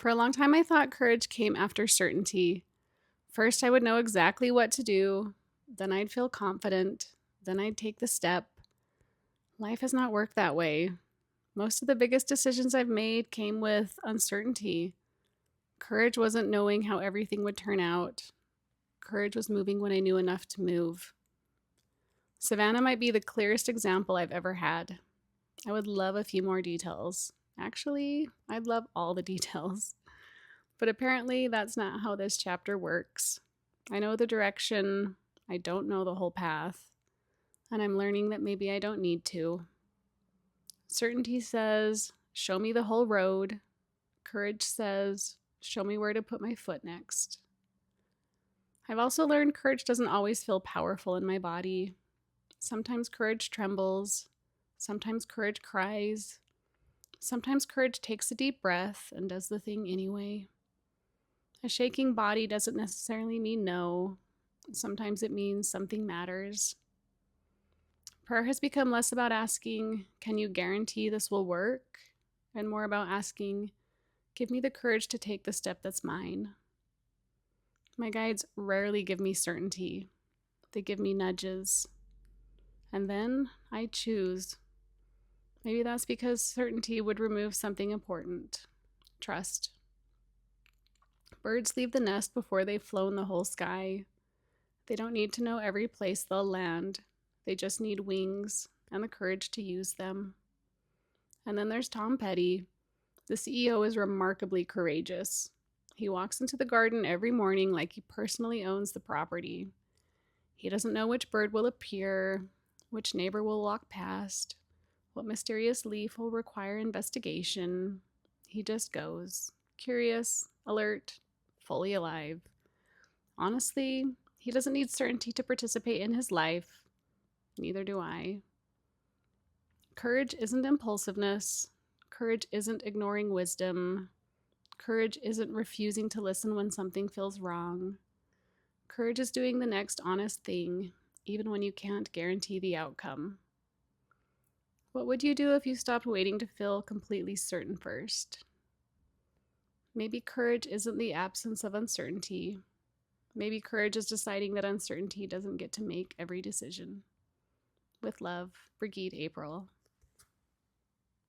For a long time, I thought courage came after certainty. First, I would know exactly what to do, then I'd feel confident, then I'd take the step. Life has not worked that way. Most of the biggest decisions I've made came with uncertainty. Courage wasn't knowing how everything would turn out. Courage was moving when I knew enough to move. Savannah might be the clearest example I've ever had. I would love a few more details. Actually, I'd love all the details. But apparently, that's not how this chapter works. I know the direction, I don't know the whole path, and I'm learning that maybe I don't need to. Certainty says, show me the whole road. Courage says, show me where to put my foot next. I've also learned courage doesn't always feel powerful in my body. Sometimes courage trembles. Sometimes courage cries. Sometimes courage takes a deep breath and does the thing anyway. A shaking body doesn't necessarily mean no. Sometimes it means something matters. Prayer has become less about asking, can you guarantee this will work? And more about asking, give me the courage to take the step that's mine. My guides rarely give me certainty. They give me nudges. And then I choose. Maybe that's because certainty would remove something important. Trust. Birds leave the nest before they've flown the whole sky. They don't need to know every place they'll land. They just need wings and the courage to use them. And then there's Tom Petty. The CEO is remarkably courageous. He walks into the garden every morning like he personally owns the property. He doesn't know which bird will appear, which neighbor will walk past, what mysterious leaf will require investigation. He just goes, curious, alert, fully alive. Honestly, he doesn't need certainty to participate in his life. Neither do I. Courage isn't impulsiveness. Courage isn't ignoring wisdom. Courage isn't refusing to listen when something feels wrong. Courage is doing the next honest thing, even when you can't guarantee the outcome. What would you do if you stopped waiting to feel completely certain first? Maybe courage isn't the absence of uncertainty. Maybe courage is deciding that uncertainty doesn't get to make every decision. With love, Brigid, April.